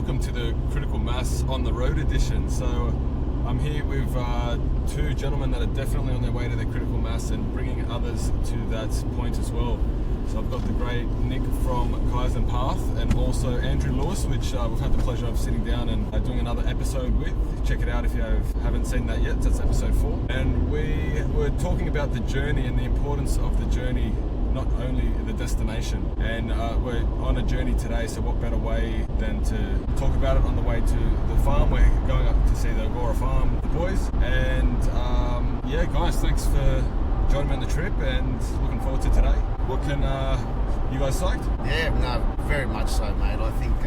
welcome to the Critical Mass on the Road edition. So I'm here with two gentlemen that are definitely on their way to their critical mass and bringing others to that point as well. So I've got the great Nick from Kaizen Path and also Andrew Lewis, which we've had the pleasure of sitting down and doing another episode with. Check it out if you haven't seen that yet. That's episode 4. And we were talking about the journey and the importance of the journey, not only the destination. And we're on a journey today, so what better way than to talk about it on the way to the farm. We're going up to see the Aurora farm, the boys. And yeah, guys, thanks for joining me on the trip and looking forward to today. What can you guys psyched? Yeah, no, very much so, mate. I think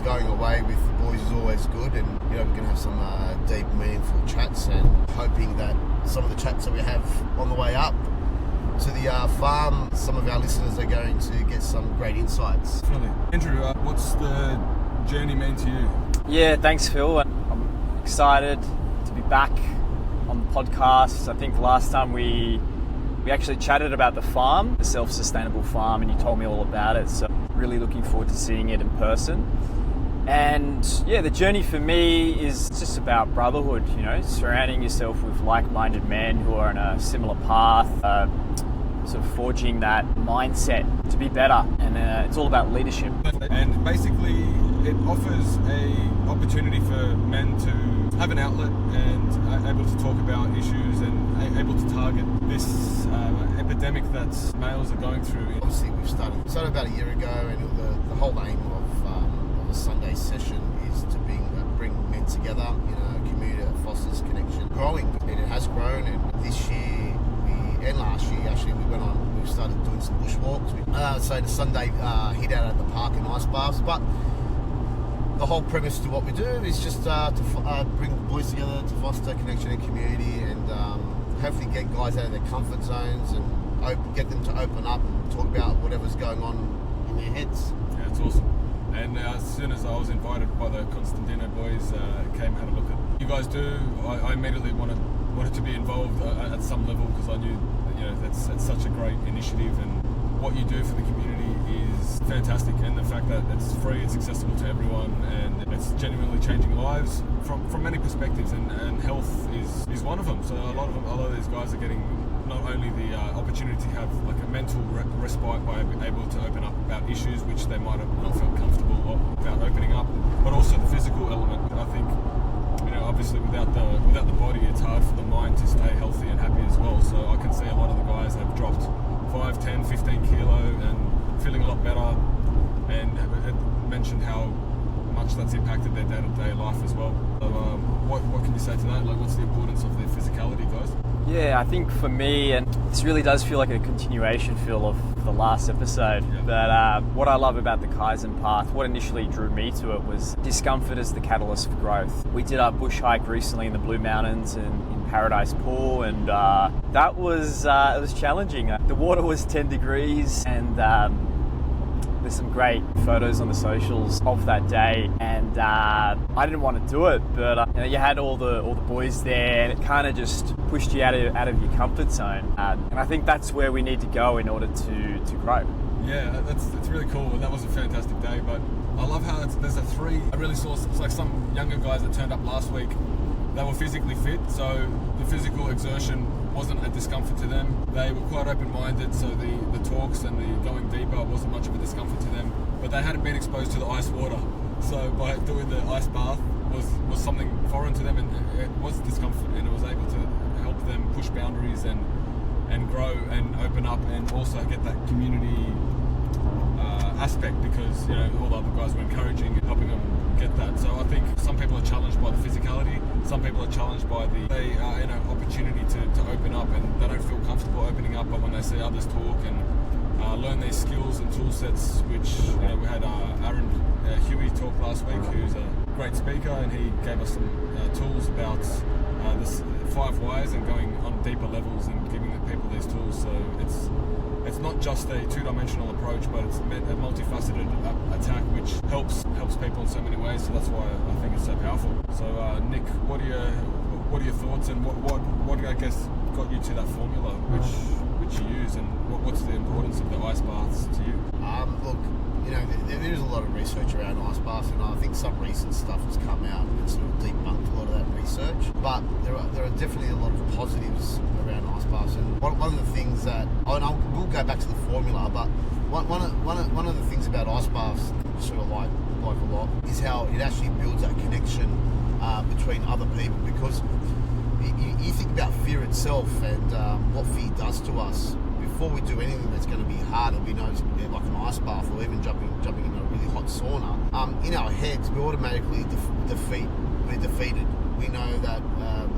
going away with the boys is always good, and you know, we're going to have some deep, meaningful chats, and hoping that some of the chats that we have on the way up to the farm, some of our listeners are going to get some great insights. Definitely. Andrew, what's the journey mean to you? Yeah, thanks, Phil. I'm excited to be back on the podcast. I think last time we actually chatted about the farm, the self-sustainable farm, and you told me all about it. So really looking forward to seeing it in person. And yeah, the journey for me is just about brotherhood, you know, surrounding yourself with like-minded men who are on a similar path, sort of forging that mindset to be better. And it's all about leadership. And basically it offers a opportunity for men to have an outlet and able to talk about issues and able to target this epidemic that males are going through. Obviously, we started about a year ago, and the whole aim of a Sunday session is to bring men together in a community that fosters connection. Growing, and it has grown. And this year and last year, actually, we started doing some bushwalks. So the Sunday hit out at the park and ice baths, but the whole premise to what we do is just to bring the boys together to foster connection and community, and hopefully get guys out of their comfort zones and get them to open up and talk about whatever's going on in their heads. Yeah, it's awesome. And as soon as I was invited by the Constantino boys, came had a look at you guys do, I immediately wanted to be involved at some level, because I knew that, you know, that's such a great initiative, and what you do for the community is fantastic, and the fact that it's free, it's accessible to everyone, and it's genuinely changing lives from many perspectives, and health is one of them. So a lot of these guys are getting not only the opportunity to have like a mental respite by being able to open up about issues which they might have not felt comfortable about opening up, but also the physical element. I think, you know, obviously without the body, it's hard for the mind to stay healthy and happy as well. So I can see a lot of the guys have dropped 5, 10, 15 kilo and feeling a lot better, and it mentioned how much that's impacted their day-to-day life as well. So what can you say to that? Like, what's the importance of their physicality, guys? Yeah, I think for me, and this really does feel like a continuation, Phil, of the last episode. Yeah. But what I love about the Kaizen Path, what initially drew me to it, was discomfort as the catalyst for growth. We did our bush hike recently in the Blue Mountains and in Paradise Pool, and that was it was challenging. The water was 10 degrees, and there's some great photos on the socials of that day, and I didn't want to do it, but you know, you had all the boys there, and it kind of just pushed you out of your comfort zone, and I think that's where we need to go in order to grow. Yeah, it's really cool. That was a fantastic day, but I love how there's a 3. I really saw it's like some younger guys that turned up last week. They were physically fit, so the physical exertion wasn't a discomfort to them. They were quite open-minded, so the talks and the going deeper wasn't much of a discomfort to them. But they hadn't been exposed to the ice water, so by doing the ice bath was something foreign to them, and it was discomfort, and it was able to help them push boundaries and grow and open up, and also get that community aspect, because, you know, all the other guys were encouraging and helping them get that. So I think some people are challenged by the physicality, some people are challenged by they are in an opportunity to open up, and they don't feel comfortable opening up, but when they see others talk and learn these skills and tool sets, which, you know, we had Aaron Huey talk last week, who's a great speaker, and he gave us some tools about this 5 whys and going on deeper levels and giving the people these tools. So it's not just a 2-dimensional approach, but it's a multifaceted attack which helps people in so many ways. So that's why I think it's so powerful. So Nick, what are your thoughts, and what I guess got you to that formula which you use, and what's the importance of the ice baths to you? Look, there is a lot of research around ice baths, and I think some recent stuff has come out and sort of debunked a lot of that research. But there are definitely a lot of positives around ice baths, and one of the things that we'll go back to the formula, but one of the things about ice baths, sort of like a lot, is how it actually builds that connection between other people, because you think about fear itself and what fear does to us. Before we do anything that's going to be hard, and we know it's like an ice bath or even jumping in a really hot sauna, in our heads we automatically we're defeated. We know that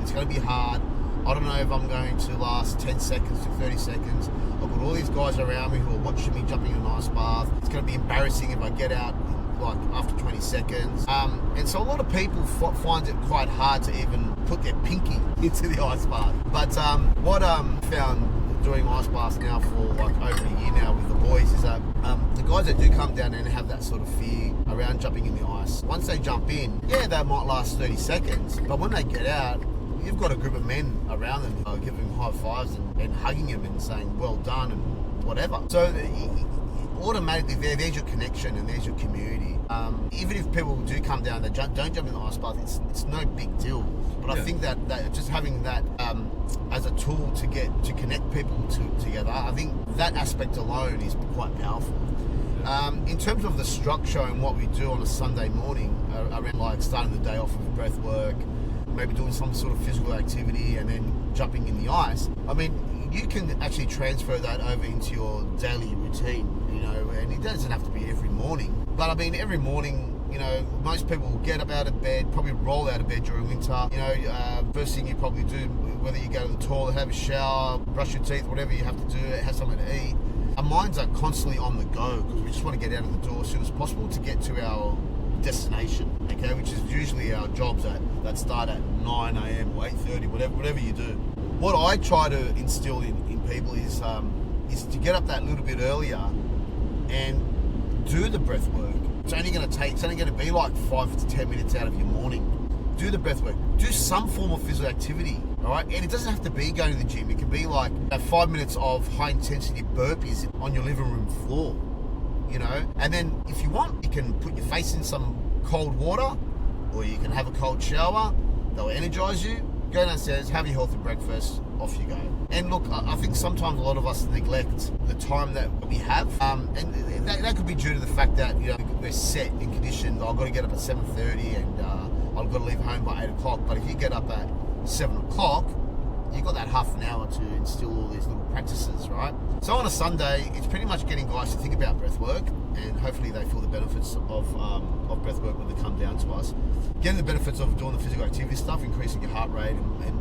it's going to be hard. I don't know if I'm going to last 10 seconds to 30 seconds. I've got all these guys around me who are watching me jumping in an ice bath. It's going to be embarrassing if I get out like after 20 seconds. And so a lot of people find it quite hard to even put their pinky into the ice bath. But what found doing ice baths now for like over a year now with the boys is that the guys that do come down and have that sort of fear around jumping in the ice, once they jump in, yeah, they might last 30 seconds, but when they get out, you've got a group of men around them giving them high fives and hugging them and saying well done and whatever. So automatically there's your connection and there's your community. Even if people do come down, they don't jump in the ice bath, it's no big deal. But I think that just having that as a tool to connect people together, I think that aspect alone is quite powerful. In terms of the structure and what we do on a Sunday morning, around like starting the day off with breath work, maybe doing some sort of physical activity and then jumping in the ice, I mean, you can actually transfer that over into your daily routine, and it doesn't have to be every morning. But I mean, every morning, most people will get up out of bed, probably roll out of bed during winter. First thing you probably do, whether you go to the toilet, have a shower, brush your teeth, whatever you have to do, have something to eat. Our minds are constantly on the go because we just want to get out of the door as soon as possible to get to our destination, okay, which is usually our jobs that start at 9 a.m. or 8:30, whatever you do. What I try to instill in people is to get up that little bit earlier and do the breath work. It's only going to be like 5 to 10 minutes out of your morning. Do the breath work. Do some form of physical activity, all right? And it doesn't have to be going to the gym. It can be like 5 minutes of high-intensity burpees on your living room floor, And then if you want, you can put your face in some cold water, or you can have a cold shower. They'll energize you. Go downstairs, have your healthy breakfast, off you go. And look, I think sometimes a lot of us neglect the time that we have, and that could be due to the fact that we're set and conditioned. I've got to get up at 7:30 and I've got to leave home by 8 o'clock. But if you get up at 7 o'clock, you've got that half an hour to instill all these little practices, right? So on a Sunday, it's pretty much getting guys to think about breath work, and hopefully they feel the benefits of breath work when they come down to us. Getting the benefits of doing the physical activity stuff, increasing your heart rate, and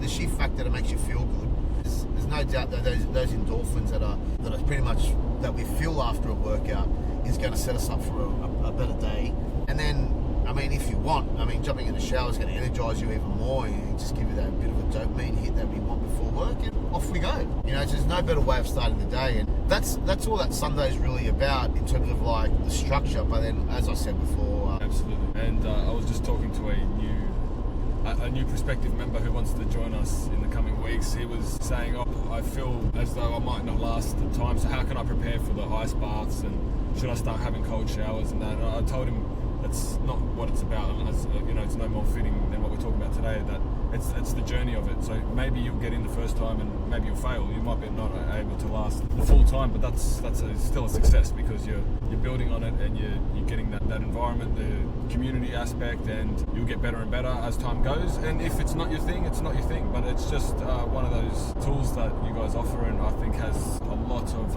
the sheer fact that it makes you feel good. There's no doubt that those endorphins that are pretty much that we feel after a workout is going to set us up for a better day. And then, I mean, if you want, jumping in the shower is going to energize you even more and just give you that bit of a dopamine hit that we want before work, and off we go. There's no better way of starting the day, and that's all that Sunday is really about in terms of like the structure. But then, as I said before, absolutely. And I was just talking to a new prospective member who wants to join us in the coming weeks. He was saying, I feel as though I might not last the time, so how can I prepare for the ice baths, and should I start having cold showers and that? And I told him that's not what it's about. It's no more fitting than what we're talking about today, that it's the journey of it. So maybe you'll get in the first time and maybe you'll fail. You might be not able to last the full time, but that's still a success because you're building on it and you're getting that environment, the community aspect, and you'll get better and better as time goes. And if it's not your thing, it's not your thing, but it's just one of those tools that you guys offer, and I think has a lot of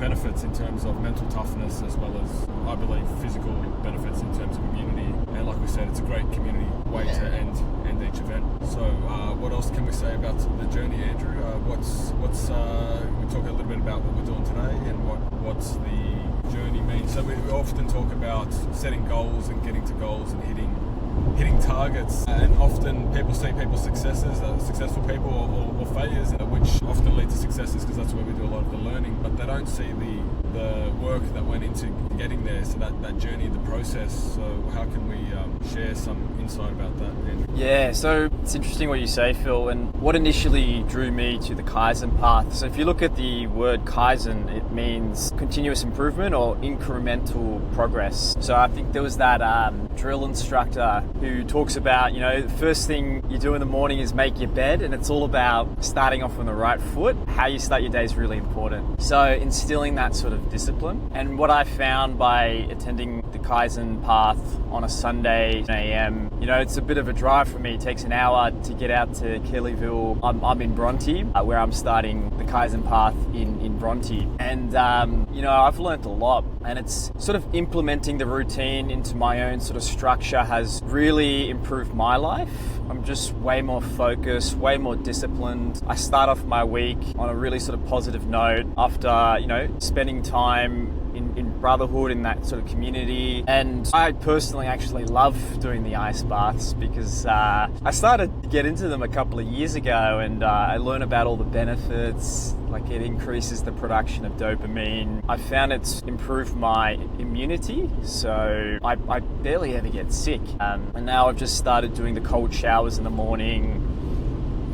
benefits in terms of mental toughness, as well as, I believe, physical benefits in terms of immunity. And like we said, it's a great community way to end each event. So what else can we say about the journey, Andrew? We talk a little bit about what we're doing today and what's the journey means. So we often talk about setting goals and getting to goals and hitting targets, and often people see people's successes, successful people or failures, which often lead to successes because that's where we do a lot of the learning, but they don't see the the work that went into getting there, so that journey, the process. So how can we share some insight about that? Yeah, so it's interesting what you say, Phil, and what initially drew me to the Kaizen path. So if you look at the word Kaizen, it means continuous improvement or incremental progress. So I think there was that drill instructor who talks about, the first thing you do in the morning is make your bed, and it's all about starting off on the right foot. How you start your day is really important. So instilling that sort of discipline. And what I found by attending the Kaizen path on a Sunday a.m., it's a bit of a drive for me. It takes an hour to get out to Kellyville. I'm in Bronte, where I'm starting the Kaizen path in Bronte. And, I've learned a lot. And it's sort of implementing the routine into my own sort of structure has really improved my life. I'm just way more focused, way more disciplined. I start off my week on a really sort of positive note after, spending time in brotherhood, in that sort of community. And I personally actually love doing the ice baths because I started to get into them a couple of years ago, and I learned about all the benefits. Like, it increases the production of dopamine. I found it's improved my immunity, so I barely ever get sick. And now I've just started doing the cold showers in the morning.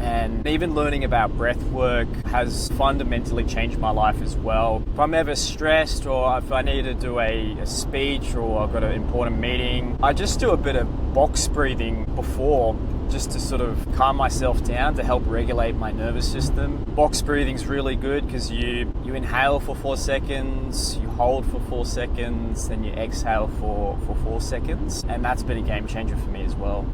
And even learning about breath work has fundamentally changed my life as well. If I'm ever stressed, or if I need to do a speech, or I've got an important meeting, I just do a bit of box breathing before, just to sort of calm myself down, to help regulate my nervous system. Box breathing's really good because you inhale for 4 seconds, you hold for 4 seconds, then you exhale for 4 seconds. And that's been a game changer for me as well.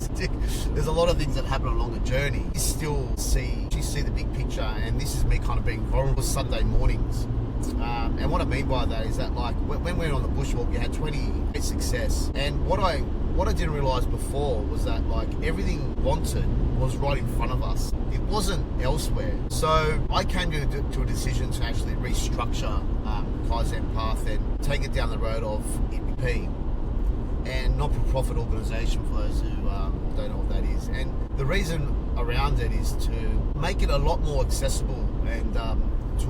There's a lot of things that happen along the journey. You still see the big picture, and this is me kind of being vulnerable Sunday mornings. And what I mean by that is that, like, when we went on the bushwalk, you had 20 success. And what I didn't realise before was that, like, everything wanted was right in front of us. It wasn't elsewhere. So I came to a decision to actually restructure Kaizen Path and take it down the road of NPP, and not-for-profit organisation, for those who don't know what that is. And the reason around it is to make it a lot more accessible and to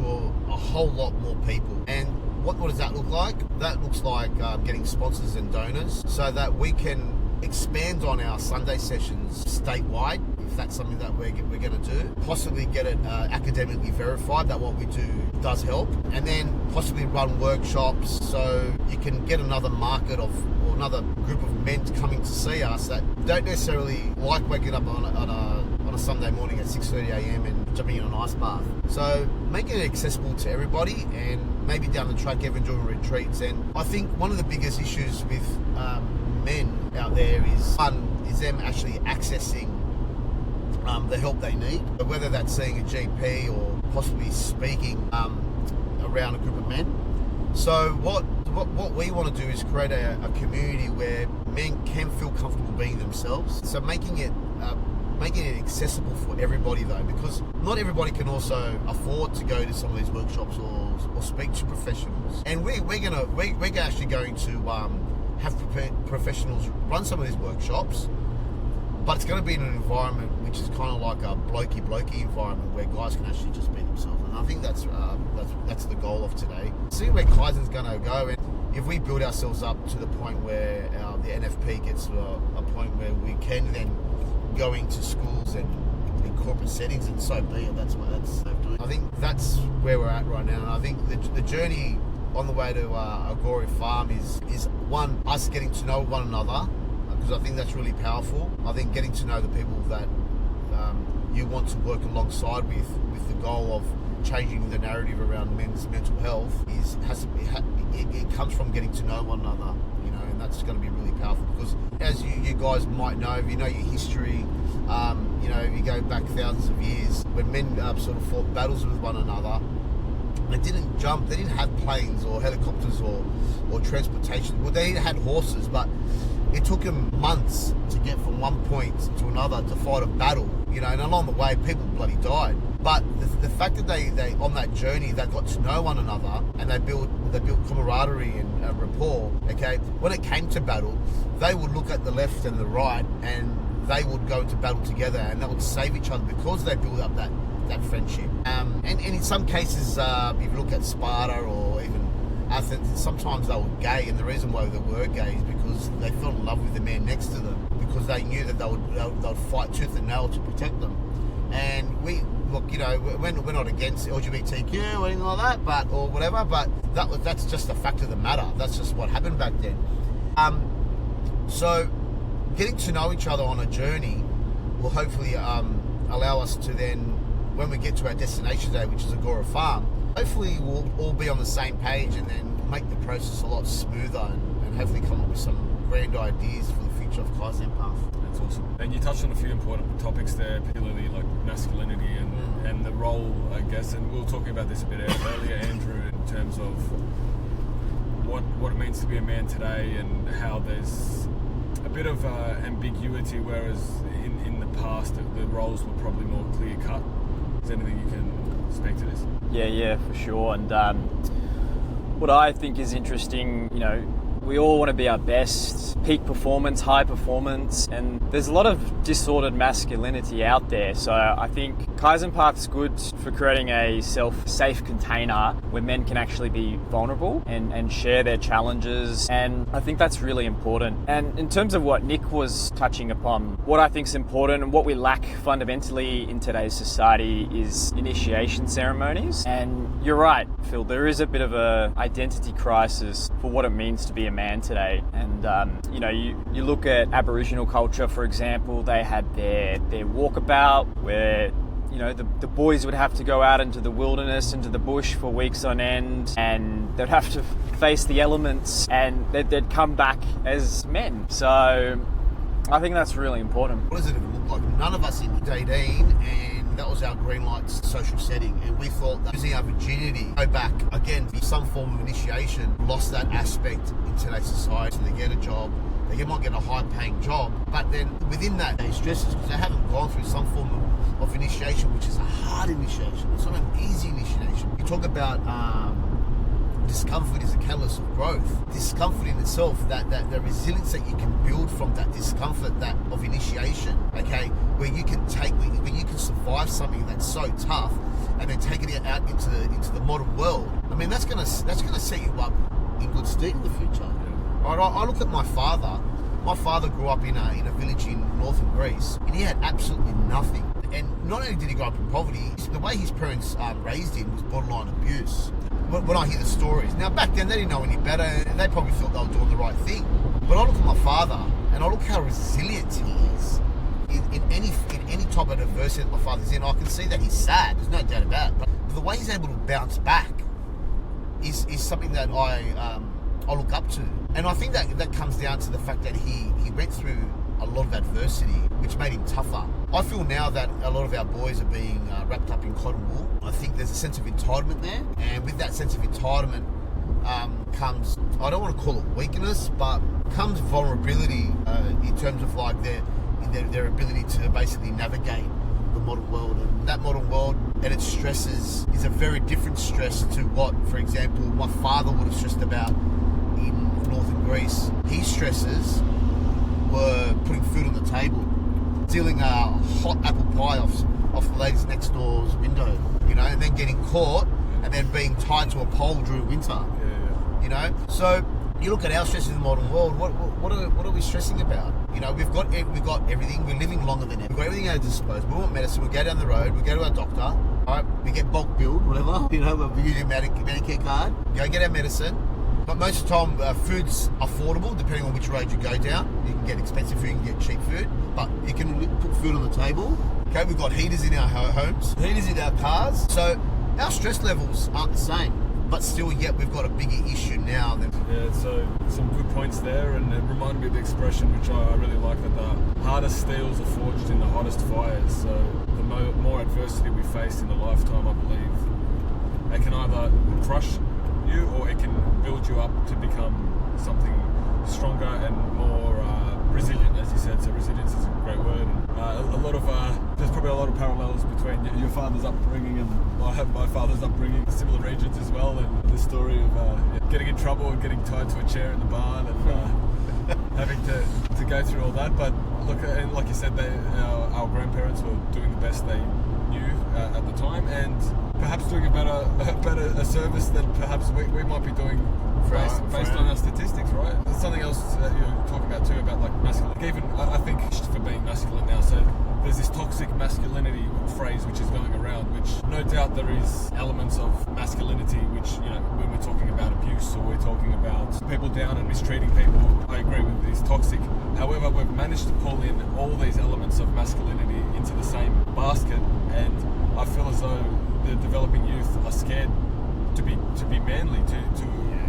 a whole lot more people. And what does that look like? That looks like getting sponsors and donors so that we can expand on our Sunday sessions statewide, if that's something that we're going to do. Possibly get it academically verified that what we do does help, and then possibly run workshops so you can get another market or another group of men coming to see us that don't necessarily like waking up on a Sunday morning at 6:30 a.m. and jumping in an ice bath. So making it accessible to everybody, and maybe down the track even doing retreats. And I think one of the biggest issues with men out there is them actually accessing the help they need, whether that's seeing a GP or possibly speaking around a group of men. So what we want to do is create a community where men can feel comfortable being themselves. So making it accessible for everybody, though, because not everybody can also afford to go to some of these workshops or speak to professionals. And we're actually going to have professionals run some of these workshops, but it's going to be in an environment which is kind of like a blokey environment where guys can actually just be themselves. And I think that's the goal of today. See where Kaizen's going to go, and if we build ourselves up to the point where the NFP gets to a point where we can then go into schools and in corporate settings, and so be it. That's doing. I think that's where we're at right now, and I think the journey on the way to Agoura Farm is one, us getting to know one another, because I think that's really powerful. I think getting to know the people that you want to work alongside with the goal of changing the narrative around men's mental health it comes from getting to know one another, and that's going to be really powerful, because as you guys might know, if you know your history, if you go back thousands of years, when men sort of fought battles with one another, they didn't have planes or helicopters or transportation. Well, they had horses, but it took them months to get from one point to another to fight a battle, and along the way people bloody died. But the fact that they on that journey, they got to know one another, and they built camaraderie and rapport. Okay, when it came to battle, they would look at the left and the right, and they would go into battle together, and they would save each other because they built up that friendship. And in some cases, if you look at Sparta or even Athens, sometimes they were gay, and the reason why they were gay is because they fell in love with the man next to them, because they knew that they would fight tooth and nail to protect them. And we look, we're not against LGBTQ or anything like that, but or whatever. But that's just a fact of the matter. That's just what happened back then. So getting to know each other on a journey will hopefully allow us to then, when we get to our destination day, which is Agora Farm, hopefully we'll all be on the same page and then make the process a lot smoother and hopefully come up with some grand ideas for the future of Kaizen Path. That's awesome. And you touched on a few important topics there, particularly like masculinity and the role, I guess, and we were talking about this a bit earlier, Andrew, in terms of what it means to be a man today and how there's a bit of ambiguity, whereas in the past the roles were probably more clear cut. Is there anything you can speak to this? Yeah, for sure. And what I think is interesting, we all want to be our best, peak performance, high performance, and there's a lot of disordered masculinity out there. So I think Kaizen Path's good for creating a safe container where men can actually be vulnerable and share their challenges, and I think that's really important. And in terms of what Nick was touching upon, what I think is important and what we lack fundamentally in today's society is initiation ceremonies. And you're right, Phil, there is a bit of a identity crisis for what it means to be a man today. And you look at Aboriginal culture, for example, they had their walkabout where the boys would have to go out into the wilderness, into the bush for weeks on end, and they'd have to face the elements, and they'd come back as men. So I think that's really important. What does it look like? None of us in 18, and that was our green lights social setting, and we thought that using our virginity, go back again, be some form of initiation, lost that aspect in today's society. So they get a job, they might get a high paying job, but then within that they stresses because they haven't gone through some form of initiation, which is a hard initiation. It's not an easy initiation. You talk about discomfort is a catalyst of growth. Discomfort in itself, that the resilience that you can build from that discomfort, that of initiation, okay, where you can survive something that's so tough and then take it out into the modern world. I mean, that's gonna set you up in good stead in the future. Right? I look at my father. My father grew up in a village in northern Greece, and he had absolutely nothing. And not only did he grow up in poverty, the way his parents raised him was borderline abuse. When I hear the stories, now back then they didn't know any better, and they probably thought they were doing the right thing. But I look at my father, and I look how resilient he is in any type of adversity that my father's in. I can see that he's sad. There's no doubt about it. But the way he's able to bounce back is something that I look up to. And I think that comes down to the fact that he went through a lot of adversity, which made him tougher. I feel now that a lot of our boys are being wrapped up in cotton wool. I think there's a sense of entitlement there, and with that sense of entitlement comes, I don't want to call it weakness, but comes vulnerability in terms of like their ability to basically navigate the modern world. And that modern world and its stresses is a very different stress to what, for example, my father would have stressed about in northern Greece. His stresses were putting food on the table, stealing a hot apple pie off the ladies next door's window, and then getting caught and then being tied to a pole during winter. So you look at our stresses in the modern world. What are we stressing about? We've got everything. We're living longer than ever. We've got everything at our disposal. We want medicine. We go down the road. We go to our doctor. All right, we get bulk billed, whatever. We use a Medicare card. Go get our medicine. But most of the time, food's affordable, depending on which road you go down. You can get expensive food, you can get cheap food, but you can put food on the table. Okay, we've got heaters in our homes, heaters in our cars. So our stress levels aren't the same, but still yet we've got a bigger issue now than... Yeah, so some good points there, and it reminded me of the expression, which I really like, that the hardest steels are forged in the hottest fires. So the more adversity we face in a lifetime, I believe, it can either crush you or it can build you up to become something stronger and more resilient, as you said. So resilience is a great word, and there's probably a lot of parallels between your father's upbringing and my father's upbringing, similar regions as well, and the story of getting in trouble and getting tied to a chair in the barn and having to go through all that. But look, and like you said, our grandparents were doing the best they knew at the time, and perhaps doing a service than perhaps we might be doing based on our statistics, right? There's something else that you're talking about too, about like masculine. Even I think for being masculine now, so there's this toxic masculinity phrase which is going around, which no doubt there is elements of masculinity which, when we're talking about abuse or we're talking about people down and mistreating people, I agree with this toxic. However, we've managed to pull in all these elements of masculinity into the same basket, and I feel as though the developing youth are scared to be manly, to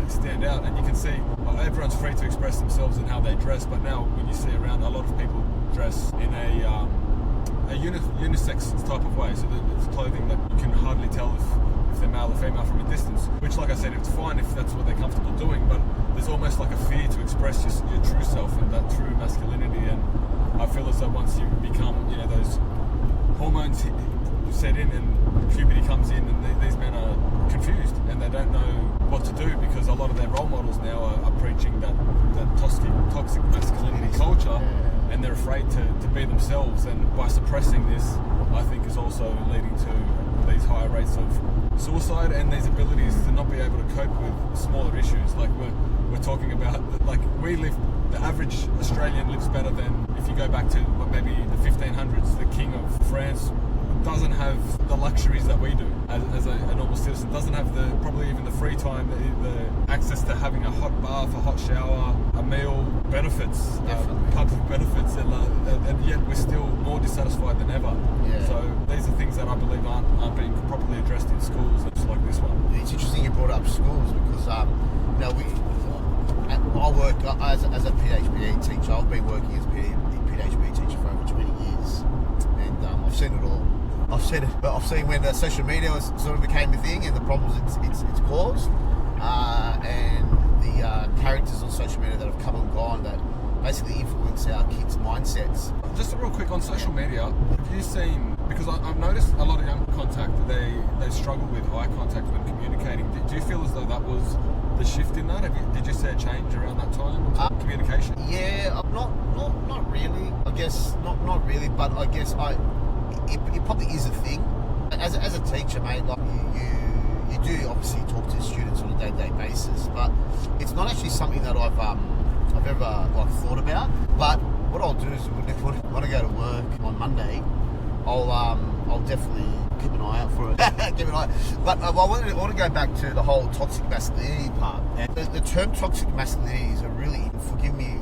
stand out. And you can see everyone's free to express themselves and how they dress, but now when you see around, a lot of people dress in a unisex type of way, so that it's clothing that you can hardly tell if they're male or female from a distance, which, like I said, it's fine if that's what they're comfortable doing, but there's almost like a fear to express your true self and that true masculinity. And I feel as though once you become, those hormones set in and puberty comes in, and these men are confused and they don't know what to do, because a lot of their role models now are preaching that toxic masculinity culture, and they're afraid to be themselves. And by suppressing this, I think is also leading to these higher rates of suicide and these abilities to not be able to cope with smaller issues. Like we're talking about, like the average Australian lives better than, if you go back to maybe the 1500s, the king of France doesn't have the luxuries that we do as a normal citizen, doesn't have probably even the free time, the access to having a hot bath, a hot shower, a meal, benefits, public benefits, and yet we're still more dissatisfied than ever. Yeah. So these are things that I believe aren't being properly addressed in schools, just like this one. It's interesting you brought up schools, because I work as a PhD teacher. I've been working as a PhD teacher for over 20 years, and I've seen it all. I've seen when social media sort of became a thing and the problems it's caused, and the characters on social media that have come and gone that basically influence our kids' mindsets. Just real quick on social media, have you seen, because I've noticed a lot of young contact, they struggle with eye contact when communicating. Do you feel as though that was the shift in that? Did you see a change around that time in communication? Yeah, not really. I guess not really, but I guess it probably is a thing. As a teacher, mate, like you do obviously talk to students on a day-to-day basis, but it's not actually something that I've ever thought about. But what I'll do is when I go to work on Monday, I'll definitely keep an eye out for it. But I want to go back to the whole toxic masculinity part. And the term toxic masculinity is a really, forgive me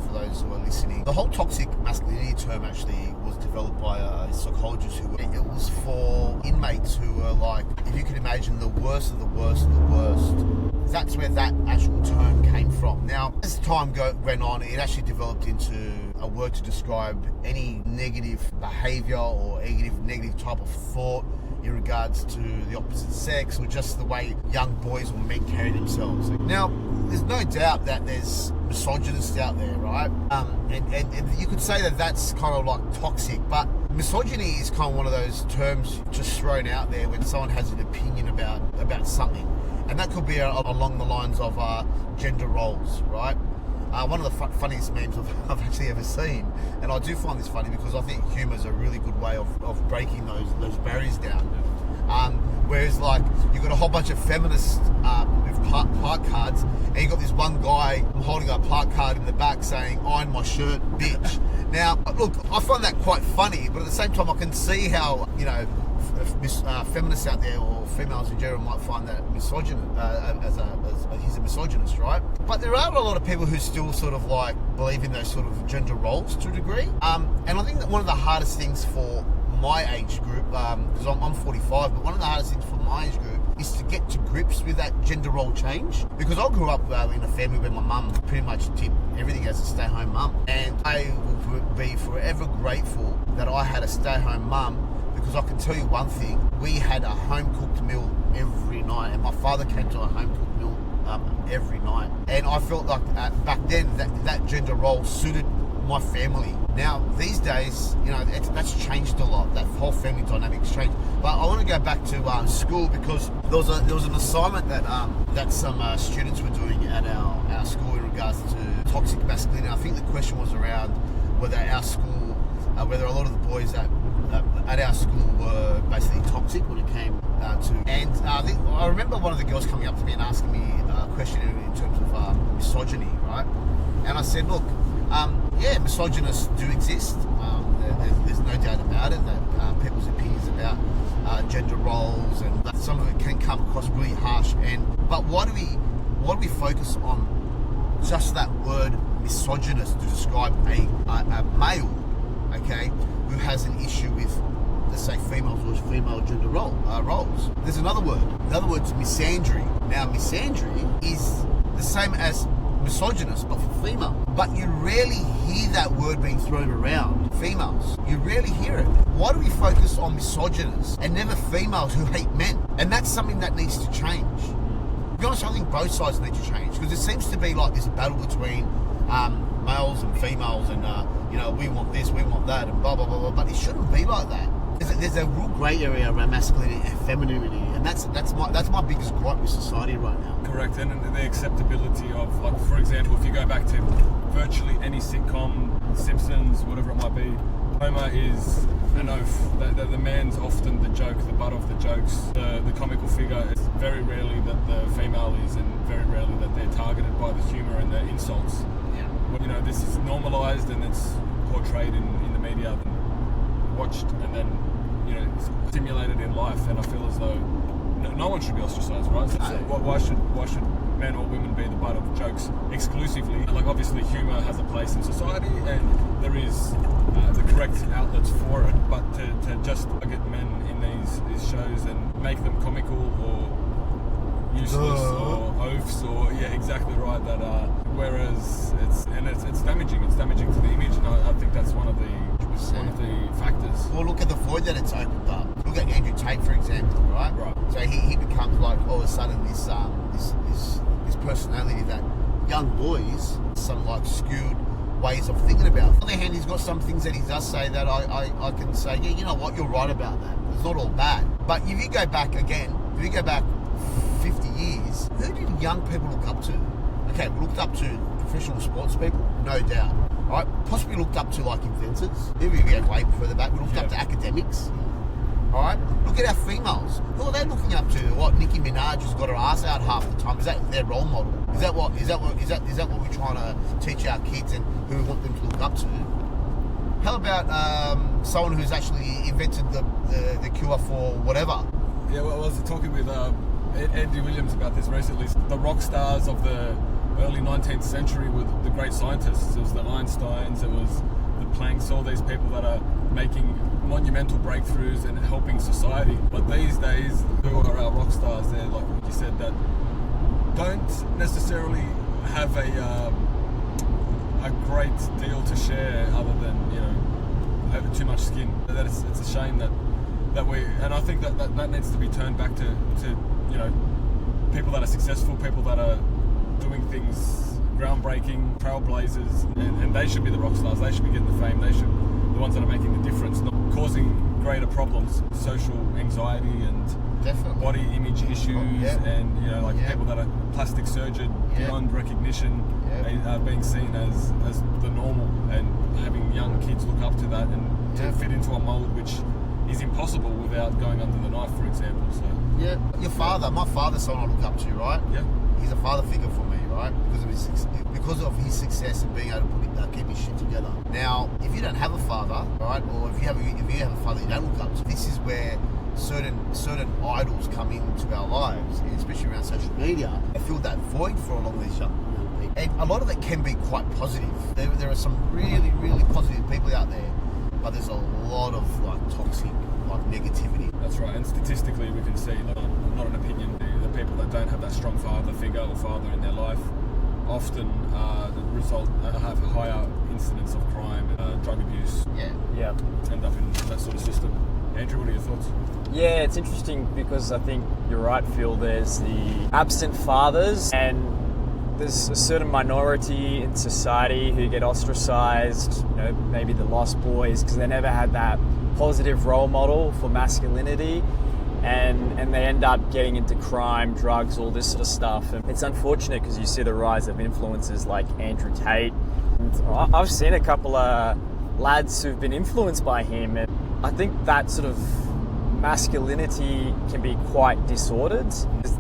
for those who are listening, the whole toxic masculinity term actually was developed by a psychologist it was for inmates who were like, if you can imagine, the worst of the worst of the worst. That's where that actual term came from. Now, as time went on, it actually developed into a word to describe any negative behaviour or negative type of thought in regards to the opposite sex, or just the way young boys or men carry themselves. Now, there's no doubt that there's misogynists out there, right? And you could say that that's kind of like toxic, but misogyny is kind of one of those terms just thrown out there when someone has an opinion about something. And that could be along the lines of gender roles, right? One of the funniest memes I've actually ever seen, and I do find this funny because I think humour is a really good way of breaking those barriers down. Whereas, like, you've got a whole bunch of feminists with plaque cards, and you've got this one guy holding a plaque card in the back saying, "Iron my shirt, bitch." Now, look, I find that quite funny, but at the same time, I can see how, feminists out there or females in general might find that misogynist, he's a misogynist, right? But there are a lot of people who still sort of like believe in those sort of gender roles to a degree. And I think that one of the hardest things for my age group, because I'm 45, but one of the hardest things for my age group is to get to grips with that gender role change. Because I grew up in a family where my mum pretty much did everything as a stay-at-home mum. And I will be forever grateful that I had a stay-at-home mum, because I can tell you one thing, we had a home-cooked meal every night, and my father came to a home-cooked meal every night. And I felt like back then that gender role suited my family. Now, these days, that's changed a lot. That whole family dynamic's changed. But I want to go back to school, because there was an assignment that some students were doing at our school in regards to toxic masculinity. I think the question was around whether our school, whether a lot of the boys at our school were basically toxic when it came to. And I remember one of the girls coming up to me and asking me a question in terms of misogyny, right? And I said, look, yeah, misogynists do exist. There's no doubt about it that people's opinions about gender roles and that some of it can come across really harsh. But why do we focus on just that word misogynist to describe a male, okay, who has an issue with, let's say, females or female gender roles? There's another word. The other word's misandry. Now, misandry is the same as misogynist, but for female. But you rarely hear that word being thrown around. Females. You rarely hear it. Why do we focus on misogynists and never females who hate men? And that's something that needs to change. To be honest, I think both sides need to change, because it seems to be like this battle between males and females, and we want this, we want that, and blah blah blah blah. But it shouldn't be like that. There's a real grey area around masculinity and femininity, and that's my biggest gripe with society right now. Correct, and the acceptability of, like, for example, if you go back to virtually any sitcom, Simpsons, whatever it might be, Homer is an oaf. The man's often the joke, the butt of the jokes, the comical figure. It's very rarely that the female is, and very rarely that they're targeted by the humour and the insults. Yeah. This is normalised and it's portrayed in the media, and watched, and then stimulated in life. And I feel as though no one should be ostracised, right? So why should men or women be the butt of jokes exclusively? Like, obviously humour has a place in society, and there is the correct outlets for it, but to just target men in these shows and make them comical or useless or oafs, or exactly right, that whereas it's damaging to the image, and I think that's one of the factors. Well, look at the void that it's opened up. Look at Andrew Tate, for example, right? So he becomes, like, all of a sudden this personality that young boys, some, like, skewed ways of thinking about. On the other hand, he's got some things that he does say that I can say, yeah, you know what, you're right about that. It's not all bad. But if you go back 50 years, who did young people look up to? Okay, we looked up to professional sports people, no doubt. Right? Possibly looked up to, like, inventors. Maybe we go way further back. We looked up to academics. All right? Look at our females. Who are they looking up to? What, Nicki Minaj has got her ass out half the time? Is that their role model? Is that what we're trying to teach our kids and who we want them to look up to? How about someone who's actually invented the cure for whatever? Yeah, well, I was talking with Andy Williams about this recently. The rock stars of the early 19th century were the great scientists. It was the Einsteins, it was the Plancks, all these people that are making monumental breakthroughs and helping society. But these days, who are our rock stars? They're, like what you said, that don't necessarily have a great deal to share, other than have too much skin. That it's a shame that we, and I think that needs to be turned back to people that are successful, people that are doing things groundbreaking, trailblazers, and they should be the rock stars. They should be getting the fame. They should be the ones that are making the difference, not causing greater problems, social anxiety and Definitely. body image issues, and people that are plastic surgeon beyond recognition, are being seen as the normal, and having young kids look up to that and to fit into a mold which is impossible without going under the knife, for example. So my father's someone I look up to, right? Yeah. He's a father figure for me, right? Because of his success and being able to keep his shit together. Now, if you don't have a father, right, or if you have a father you don't look up to, this is where certain idols come into our lives, especially around social media. I feel that void for a lot of these young people, and a lot of it can be quite positive. There are some really, really positive people out there, but there's a lot of, like, toxic, like, negativity. That's right, and statistically we can see, not an opinion, the people that don't have that strong father figure or father in their life often have a higher incidence of crime, drug abuse. Yeah. End up in that sort of system. Andrew, what are your thoughts? Yeah, it's interesting because I think you're right, Phil. There's the absent fathers, and there's a certain minority in society who get ostracized, maybe the lost boys, because they never had that positive role model for masculinity, and they end up getting into crime, drugs, all this sort of stuff. And it's unfortunate because you see the rise of influencers like Andrew Tate. And I've seen a couple of lads who've been influenced by him, and I think that sort of masculinity can be quite disordered.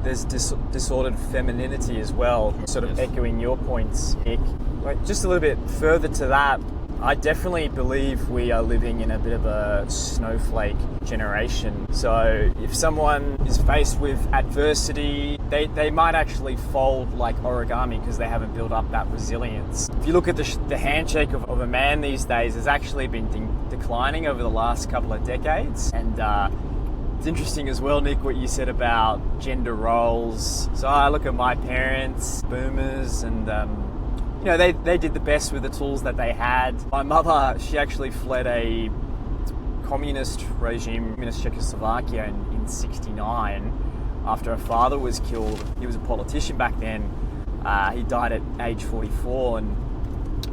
There's disordered femininity as well, sort of echoing your points, Nick. Like, just a little bit further to that, I definitely believe we are living in a bit of a snowflake generation. So if someone is faced with adversity, they might actually fold like origami because they haven't built up that resilience. If you look at the handshake of a man these days, has actually been declining over the last couple of decades. And it's interesting as well, Nick, what you said about gender roles. So I look at my parents, boomers, and you know, they did the best with the tools that they had. My mother, she actually fled a communist regime, communist Czechoslovakia in 69 after her father was killed. He was a politician back then. He died at age 44, and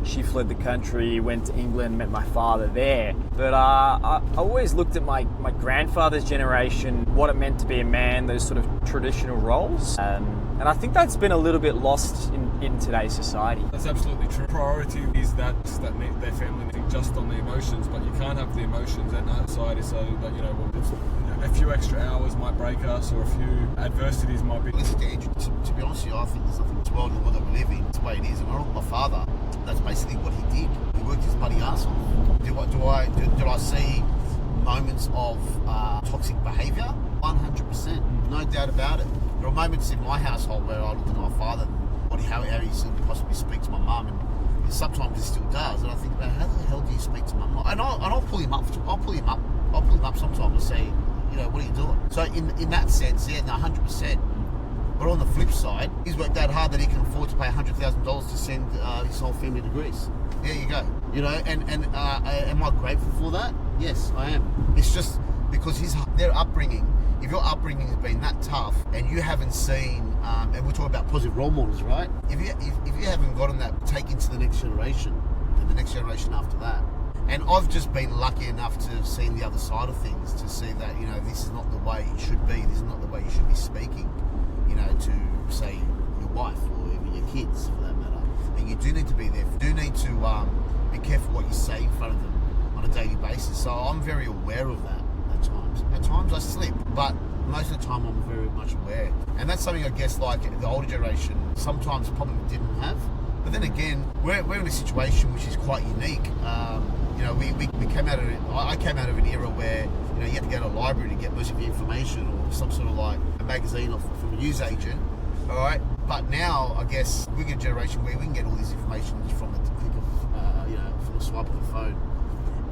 she fled the country, went to England, met my father there. But I always looked at my grandfather's generation, what it meant to be a man, those sort of traditional roles. And I think that's been a little bit lost in today's society. That's absolutely true. Priority is that their family think just on the emotions, but you can't have the emotions and society. So that, you know, a few extra hours might break us, or a few adversities might be. Listen to Andrew, to be honest with you, I think there's nothing wrong with what we live in. It's the way it is. And when I look at my father, that's basically what he did. He worked his bloody ass off. Did I see moments of toxic behaviour? 100%, no doubt about it. There are moments in my household where I look at my father and how he possibly speaks to my mum, and sometimes he still does. And I think, how the hell do you speak to mum? And I'll pull him up. I'll pull him up sometimes and say, you know, what are you doing? So in that sense, yeah, no, 100%. But on the flip side, he's worked that hard that he can afford to pay $100,000 to send his whole family to Greece. There you go. You know, and am I grateful for that? Yes, I am. It's just because their upbringing. If your upbringing has been that tough and you haven't seen, and we're talking about positive role models, right? If you haven't gotten that, take into the next generation and the next generation after that. And I've just been lucky enough to have seen the other side of things, to see that, you know, this is not the way it should be. This is not the way you should be speaking, you know, to, say, your wife or even your kids, for that matter. And you do need to be there. You do need to be careful what you say in front of them on a daily basis. So I'm very aware of that. At times I slip, but most of the time I'm very much aware. And that's something I guess like the older generation sometimes probably didn't have. But then again, we're in a situation which is quite unique. You know, we came out of it. I came out of an era where, you know, you had to go to a library to get most of your information, or some sort of like a magazine from a newsagent. All right. But now I guess we're in a generation where we can get all this information just from the click of, you know, from the swipe of the phone.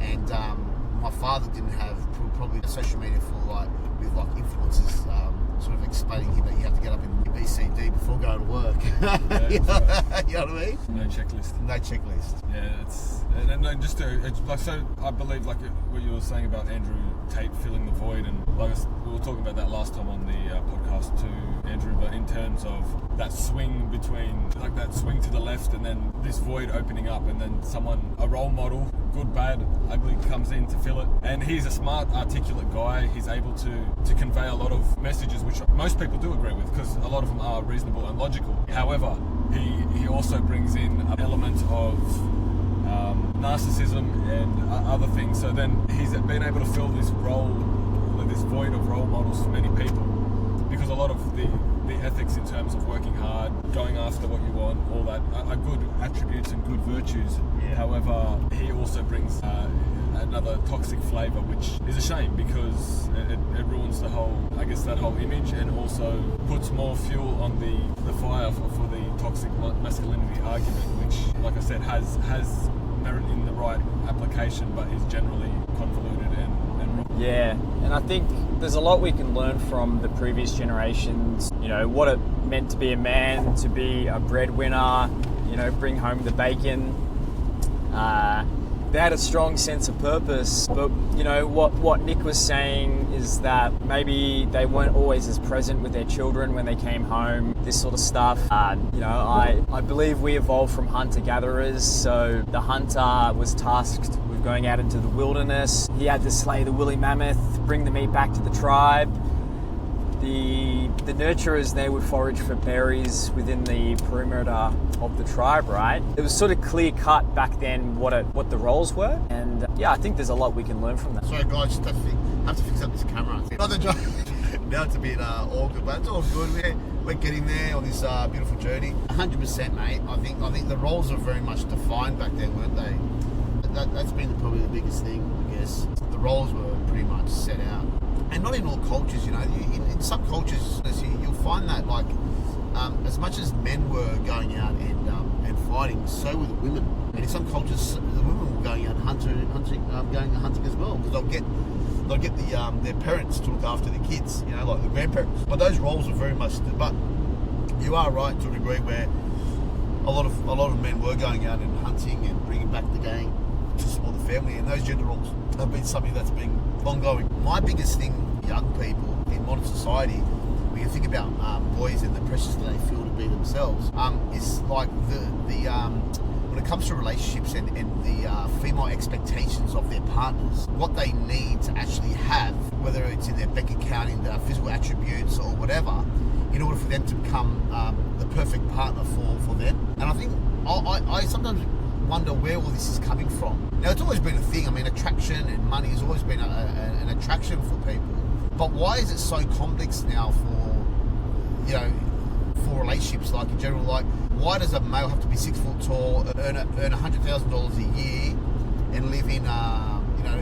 And my father didn't have probably social media with influencers sort of explaining him that you have to get up in your BCD before going to work. Yeah, you know what I mean? No checklist. No checklist. Yeah, and just so I believe like what you were saying about Andrew Tate filling the void, and like we were talking about that last time on the podcast too, Andrew. But in terms of that swing between, like that swing to the left, and then this void opening up, and then a role model, good, bad, ugly, comes in to fill it. And he's a smart, articulate guy. He's able to convey a lot of messages, which most people do agree with, because a lot of them are reasonable and logical. However, he also brings in an element of narcissism and other things. So then he's been able to fill this void of role models for many people, because a lot of the ethics in terms of working hard, going after what you want, all that are good attributes and good virtues. Yeah. However, he also brings another toxic flavour, which is a shame, because it ruins the whole, I guess, that whole image, and also puts more fuel on the fire for the toxic masculinity argument, which, like I said, has merit in the right application, but is generally convoluted and wrong. Yeah, and I think there's a lot we can learn from the previous generations. You know, what it meant to be a man, to be a breadwinner, you know, bring home the bacon. They had a strong sense of purpose, but you know what Nick was saying is that maybe they weren't always as present with their children when they came home, this sort of stuff. You know, I believe we evolved from hunter-gatherers, so the hunter was tasked with going out into the wilderness. He had to slay the woolly mammoth, bring the meat back to the tribe. the nurturers, they would forage for berries within the perimeter of the tribe, right? It was sort of clear cut back then what the roles were, and yeah, I think there's a lot we can learn from that. Sorry guys, just have to fix up this camera. Another job. Now it's a bit awkward, but it's all good. We're getting there on this beautiful journey. 100%, mate. I think the roles are very much defined back then, weren't they? That's been probably the biggest thing, I guess. The roles were pretty much set out. And not in all cultures, you know. In some cultures, you'll find that, like, as much as men were going out and fighting, so were the women. And in some cultures, the women were going out going hunting as well, because they'll get their parents to look after the kids, you know, like the grandparents. But those roles are very much. But you are right to a degree where a lot of men were going out and hunting and bringing back the game to support the family, and those gender roles have been something that's been ongoing. My biggest thing, young people in modern society, when you think about boys and the pressures that they feel to be themselves, is like the when it comes to relationships and the female expectations of their partners, what they need to actually have, whether it's in their bank account, in their physical attributes or whatever, in order for them to become the perfect partner for them. And I think I sometimes wonder where all this is coming from. Now, it's always been a thing. I mean, attraction and money has always been an attraction for people. But why is it so complex now for relationships, like in general? Like, why does a male have to be 6 foot tall, earn $100,000 a year, and live in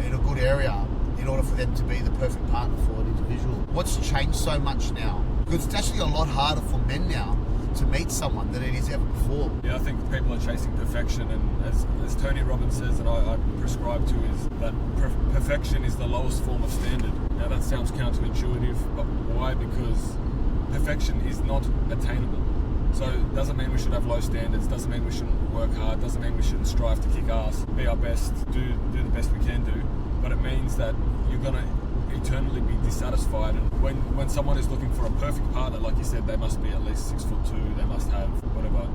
in a good area in order for them to be the perfect partner for an individual? What's changed so much now? Because it's actually a lot harder for men now to meet someone than it is ever before. Yeah, I think people are chasing perfection, and as Tony Robbins says, and I prescribe to, is that perfection is the lowest form of standard. Now that sounds counterintuitive, but why? Because perfection is not attainable. So it doesn't mean we should have low standards, doesn't mean we shouldn't work hard, doesn't mean we shouldn't strive to kick ass, be our best, do the best we can do, but it means that you're going to eternally be dissatisfied. And when someone is looking for a perfect partner, like you said, they must be at least 6'2", they must have whatever,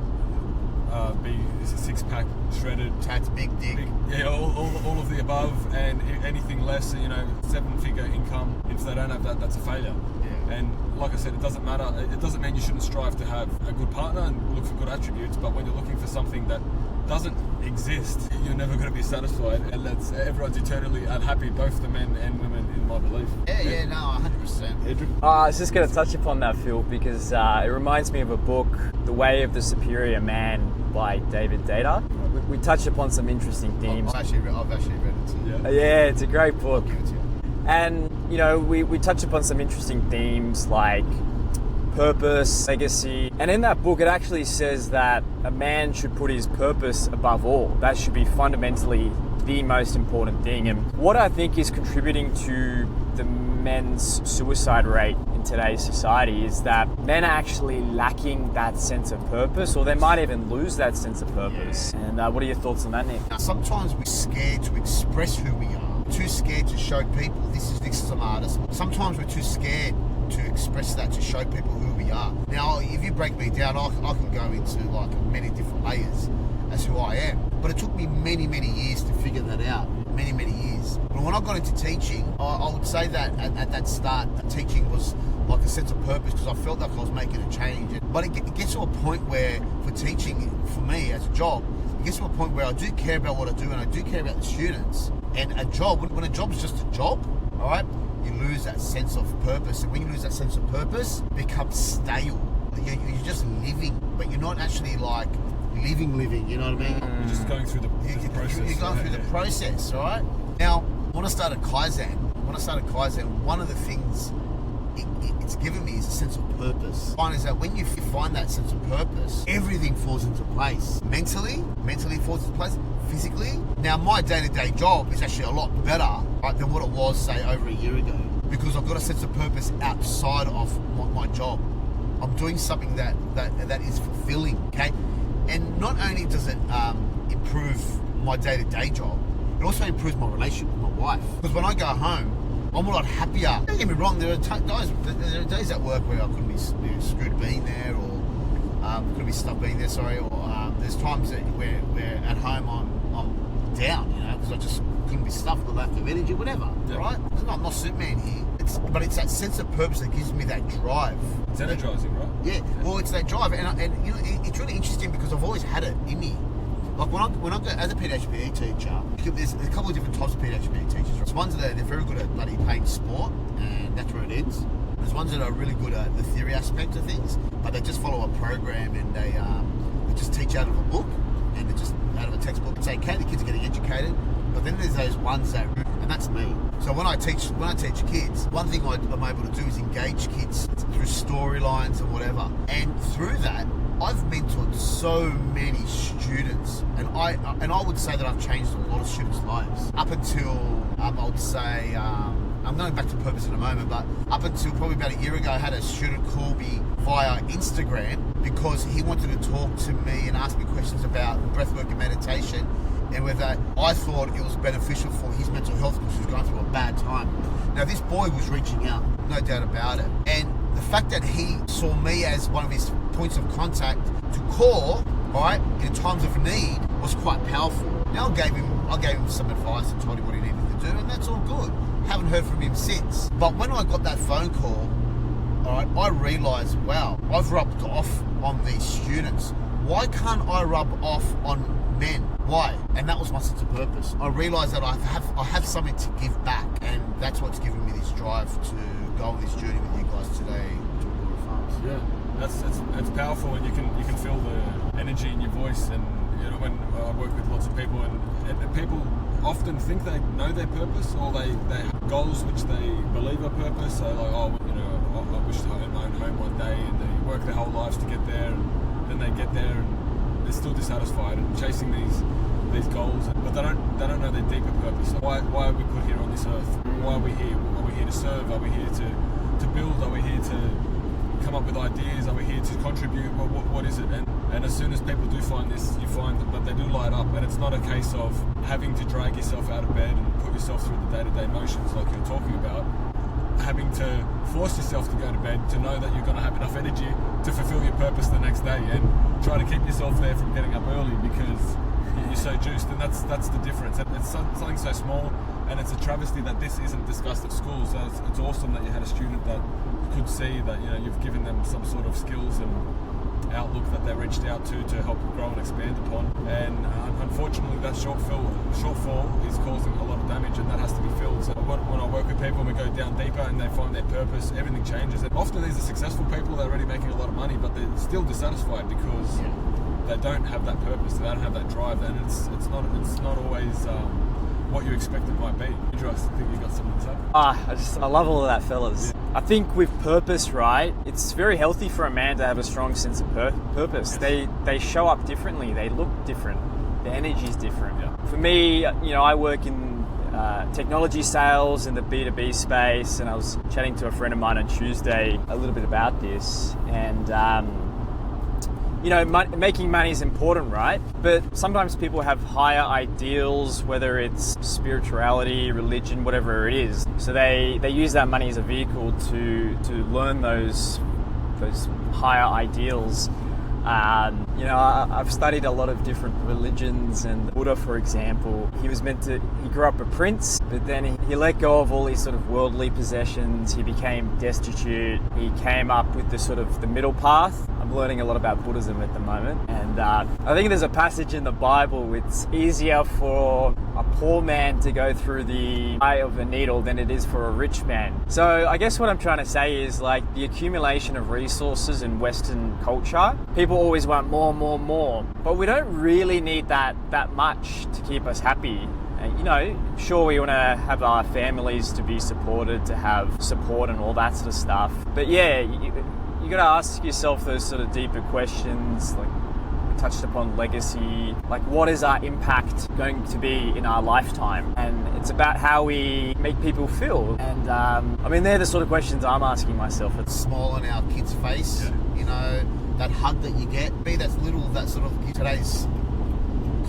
be six-pack, shredded, tats, big dick, all of the above, and anything less, 7-figure income, if they don't have that, that's a failure. Yeah. And like I said, it doesn't matter. It doesn't mean you shouldn't strive to have a good partner and look for good attributes, but when you're looking for something that doesn't exist, you're never going to be satisfied, and everyone's eternally unhappy, both the men and women, in my belief. Yeah, no, 100%. I was just going to touch upon that, Phil, because it reminds me of a book, The Way of the Superior Man by David Data. We touch upon some interesting themes. I've actually read it too. Yeah, it's a great book. I'll give it to you. And, we touch upon some interesting themes like purpose, legacy. And in that book, it actually says that a man should put his purpose above all. That should be fundamentally the most important thing. And what I think is contributing to the men's suicide rate in today's society is that men are actually lacking that sense of purpose, or they might even lose that sense of purpose. Yeah. And what are your thoughts on that, Nick? Sometimes we're scared to express who we are. Too scared to show people this is some artist. Sometimes we're too scared to express that, to show people who we are. Now, if you break me down, I can go into like many different layers as who I am. But it took me many, many years to figure that out. Many, many years. But when I got into teaching, I would say that at that start, teaching was like a sense of purpose, because I felt like I was making a change. But it gets to a point where, for teaching, for me as a job, it gets to a point where I do care about what I do, and I do care about the students. And a job, when a job's just a job, all right, you lose that sense of purpose. And when you lose that sense of purpose, it becomes stale. You're just living, but you're not actually like living, you know what I mean? You're just going through the process. You're going through the process, all right? Now, when I started Kaizen, one of the things it's given me is a sense of purpose. One is that when you find that sense of purpose, everything falls into place. Mentally falls into place. Physically. Now, my day-to-day job is actually a lot better, right, than what it was, say, over a year ago, because I've got a sense of purpose outside of my job. I'm doing something that is fulfilling, okay? And not only does it improve my day-to-day job, it also improves my relationship with my wife. Because when I go home, I'm a lot happier. Don't get me wrong, there are days at work where I couldn't be screwed being there, or couldn't be stuck being there, sorry, or there's times where at home I'm down, because I just couldn't be stuffed with lack of energy, whatever, right? I'm not Superman here. But it's that sense of purpose that gives me that drive. It's energizing, right? Yeah, well, it's that drive, and you know, it's really interesting because I've always had it in me. Like when I go as a PhD teacher, there's a couple of different types of PhD teachers. There's ones that they're very good at bloody playing sport, and that's where it ends. There's ones that are really good at the theory aspect of things, but they just follow a program and they just teach out of a book and they're just out of a textbook. It's okay, the kids are getting educated, but then there's those ones that, and that's me. So when I teach kids, one thing I'm able to do is engage kids through storylines and whatever, and through that, I've mentored so many students, and I would say that I've changed a lot of students' lives. Up until I would say, I'm going back to purpose in a moment, but up until probably about a year ago, I had a student call me via Instagram because he wanted to talk to me and ask me questions about breathwork and meditation, and whether I thought it was beneficial for his mental health because he was going through a bad time. Now, this boy was reaching out, no doubt about it, and the fact that he saw me as one of his points of contact to call, right, in times of need was quite powerful. Now I gave him some advice and told him what he needed to do, and that's all good. Haven't heard from him since. But when I got that phone call, all right, I realised, wow, I've rubbed off on these students. Why can't I rub off on men? Why? And that was my sense of purpose. I realised that I have something to give back, and that's what's given me this drive to go on this journey with you guys today to Water Farms. Yeah, it's powerful, and you can feel the energy in your voice. And you know, when I work with lots of people, and people often think they know their purpose, or they have goals which they believe are purpose. So like, oh, you know, I wish to own my own home one day, and they work their whole lives to get there, and then they get there and they're still dissatisfied and chasing these goals, but they don't know their deeper purpose. Why are we put here on this earth? Why are we here? Are we here to serve? Are we here to build? Are we here to come up with ideas? Are we here to contribute? What is it? And as soon as people do find this, you find that they do light up, and it's not a case of having to drag yourself out of bed and put yourself through the day-to-day motions like you're talking about. Having to force yourself to go to bed to know that you're going to have enough energy to fulfill your purpose the next day, and try to keep yourself there from getting up early because you're so juiced. And that's the difference. It's something so small, and it's a travesty that this isn't discussed at school. So it's awesome that you had a student that could see that, you know, you've given them some sort of skills and outlook that they reached out to help grow and expand upon. And unfortunately, that shortfall is causing a lot of damage, and that has to be filled. So when I work with people and we go down deeper and they find their purpose, everything changes. And often these are successful people that are already making a lot of money, but they're still dissatisfied because they don't have that purpose, they don't have that drive, and it's not always what you expect it might be. I think you got something to say? I love all of that, fellas. Yeah. I think with purpose, right, it's very healthy for a man to have a strong sense of purpose. Yes. They show up differently, they look different, the energy is different. Yeah. For me, you know, I work in technology sales in the B2B space, and I was chatting to a friend of mine on Tuesday a little bit about this, and you know, making money is important, right? But sometimes people have higher ideals, whether it's spirituality, religion, whatever it is. So they use that money as a vehicle to learn those higher ideals. You know, I've studied a lot of different religions, and Buddha, for example, he grew up a prince, but then he let go of all these sort of worldly possessions. He became destitute. He came up with the middle path. I'm learning a lot about Buddhism at the moment, and I think there's a passage in the Bible. It's easier for a poor man to go through the eye of a needle than it is for a rich man. So I guess what I'm trying to say is, like, the accumulation of resources in Western culture, people always want more, but we don't really need that much to keep us happy. You know, sure, we want to have our families to be supported, to have support and all that sort of stuff, but yeah, you got to ask yourself those sort of deeper questions, like we touched upon legacy, like what is our impact going to be in our lifetime? And it's about how we make people feel. And I mean, they're the sort of questions I'm asking myself. It's smile on our kid's face, you know, that hug that you get, that sort of today's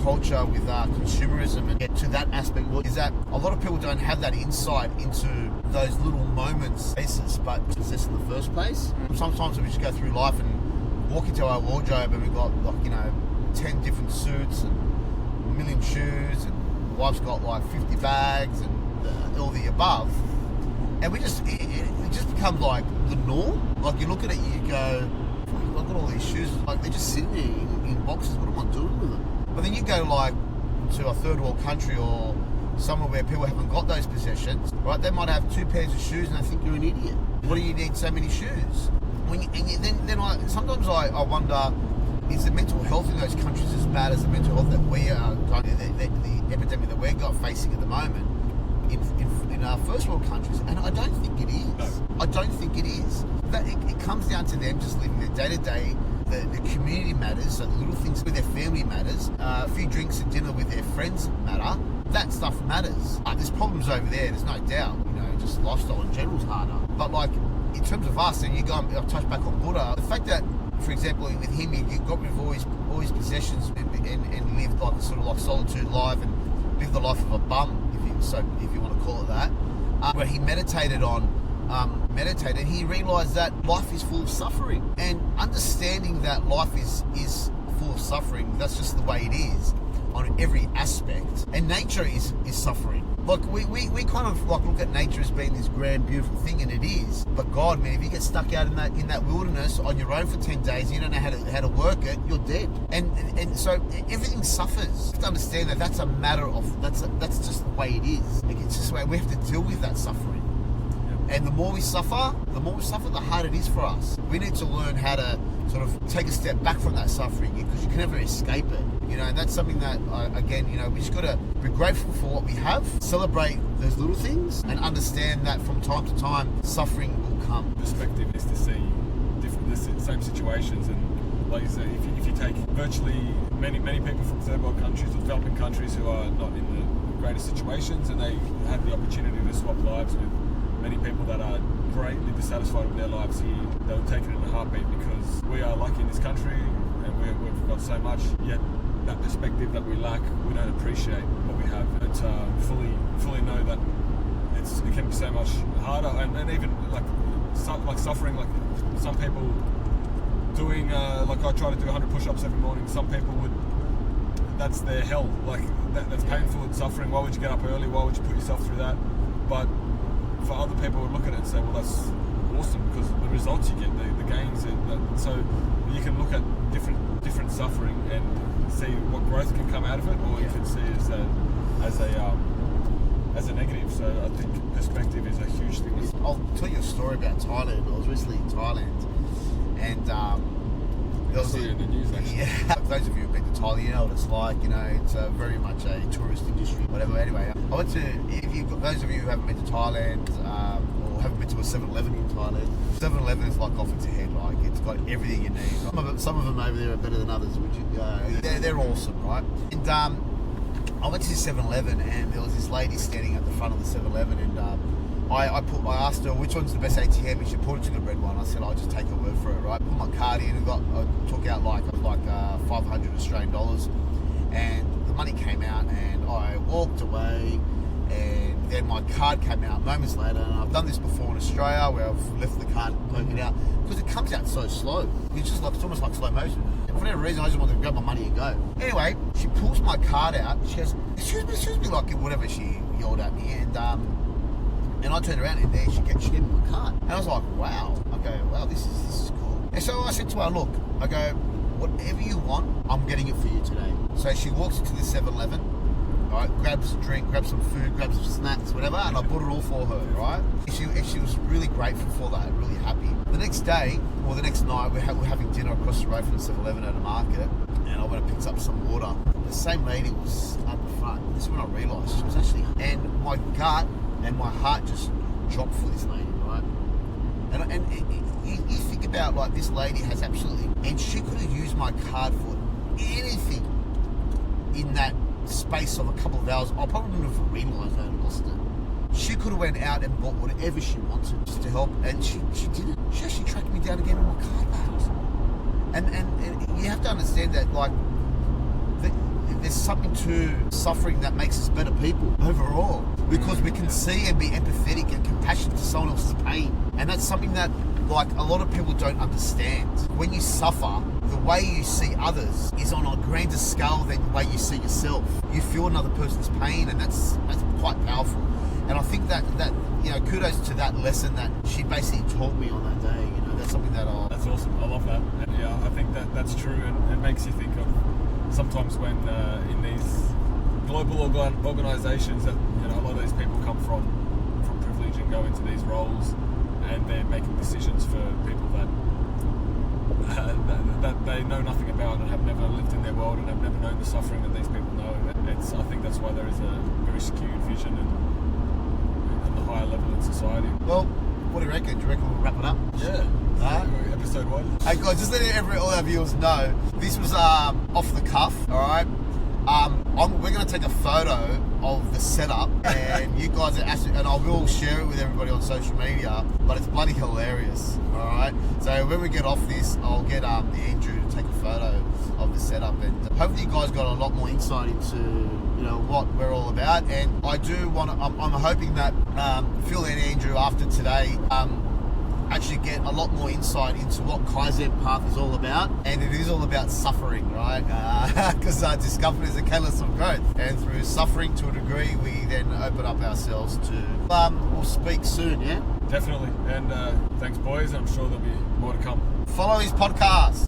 culture with consumerism, and get to that aspect is that a lot of people don't have that insight into those little moments, but success in the first place. Sometimes we just go through life and walk into our wardrobe and we've got, like, you know, 10 different suits and a million shoes and wife's got like 50 bags and all the above. And it just becomes like the norm. Like you look at it, you go, I've got all these shoes, like they're just sitting there in boxes. What am I doing with them? But then you go like to a third world country or somewhere where people haven't got those possessions, right? They might have 2 pairs of shoes and they think you're an idiot. What do you need so many shoes? Sometimes I wonder, is the mental health in those countries as bad as the mental health that we are, the epidemic that we're facing at the moment in our first world countries? And I don't think it is. No. I don't think it is. That it comes down to them just living their day-to-day. The community matters, so the little things with their family matters. A few drinks and dinner with their friends matter. That stuff matters. There's problems over there's no doubt. Just lifestyle in general is harder. But like, in terms of us, and I'll touch back on Buddha, the fact that, for example, with him, he got rid of all his possessions and lived like a sort of like solitude life and lived the life of a bum, if you want to call it that, where he meditated, he realised that life is full of suffering, and understanding that life is full of suffering, that's just the way it is on every aspect, and nature is suffering. Like we kind of like look at nature as being this grand, beautiful thing, and it is. But God, man, if you get stuck out in that wilderness on your own for 10 days, and you don't know how to work it, you're dead. And so everything suffers. You have to understand that that's a matter of that's just the way it is. Like, it's just the way we have to deal with that suffering. And the more we suffer, the harder it is for us. We need to learn how to sort of take a step back from that suffering, because you can never escape it. And that's something that, again, we just got to be grateful for what we have, celebrate those little things, and understand that from time to time, suffering will come. Perspective is to see the same situations, and like you say, if you take virtually many people from third world countries or developing countries who are not in the greatest situations, and they have the opportunity to swap lives with many people that are greatly dissatisfied with their lives here, they'll take it in a heartbeat, because we are lucky in this country and we've got so much, yet that perspective that we lack, we don't appreciate what we have. And fully know that it can be so much harder, and even like suffering, like some people doing like I try to do 100 push-ups every morning. Some people that's their hell. Like that's painful and suffering. Why would you get up early? Why would you put yourself through that? But for other people would look at it and say, well, that's awesome, because the results you get, the gains, so you can look at different suffering and see what growth can come out of it, or you can see it as a negative. So I think perspective is a huge thing. I'll tell you a story about Thailand. I was recently in Thailand, and I saw you in the news actually. Yeah, for those of you who've been to Thailand, you know what it's like. It's very much a tourist industry, whatever. Anyway, I went to, those of you who haven't been to Thailand, or haven't been to a 7-Eleven in Thailand, 7-Eleven is like off its head. Like, it's got everything you need. Some of them over there are better than others. They're awesome, right? And I went to the 7-Eleven, and there was this lady standing at the front of the 7-Eleven, and I asked her which one's the best ATM, and she pointed to the red one. I said, I'll just take her word for it, right? Put my card in, and I took out like 500 Australian dollars, and the money came out, and I walked away, and then my card came out moments later. And I've done this before in Australia, where I've left the card poking out, because it comes out so slow. It's almost like slow motion. And for whatever reason, I just wanted to grab my money and go. Anyway, she pulls my card out. She goes, excuse me, like whatever she yelled at me, and I turned around, and there she gave me my card. And I was like, wow. I go, wow, this is cool. And so I said to her, look, I go, whatever you want, I'm getting it for you today. So she walks into the 7-Eleven, right, grabs a drink, grabs some food, grabs some snacks, whatever, and I bought it all for her, right? And she was really grateful for that, really happy. The next day, or the next night, we're having dinner across the road from the 7-Eleven at a market, and I went and picked up some water. The same lady was at the front. This is when I realised she was actually, and my gut and my heart just dropped for this lady, right? And you think about, like, this lady has absolutely, and she could have used my card for anything in that space of a couple of hours. I probably wouldn't have realised that and lost it. She could have went out and bought whatever she wanted just to help, and she didn't. She actually tracked me down again with my card back. And you have to understand that, like, there's something to suffering that makes us better people overall, because we can see and be empathetic and compassionate to someone else's pain. And that's something that, like, a lot of people don't understand. When you suffer, the way you see others is on a grander scale than the way you see yourself. You feel another person's pain, and that's quite powerful. And I think that kudos to that lesson that she basically taught me on that day. That's something that That's awesome. I love that. And yeah, I think that's true, and it makes you think of sometimes when in these global organisations that a lot of these people come from privilege and go into these roles, and they're making decisions for people that they know nothing about and have never lived in their world and have never known the suffering that these people know. And I think that's why there is a very skewed vision and the higher level in society. Well, what do you reckon? Do you reckon we'll wrap it up? Yeah. Episode 1. Hey guys, just letting all our viewers know, this was off the cuff, alright? We're going to take a photo of the setup, and you guys are absolutely, and I will share it with everybody on social media, but it's bloody hilarious, alright? So when we get off this, I'll get Andrew to take a photo of the setup, and hopefully you guys got a lot more insight into what we're all about. And I do want to, I'm hoping that Phil and Andrew after today actually get a lot more insight into what Kaizen Path is all about, and it is all about suffering, right? Because discomfort is a catalyst of growth, and through suffering to a degree we then open up ourselves to we'll speak soon. Yeah, definitely. And thanks boys, I'm sure there'll be more to come. Follow his podcast.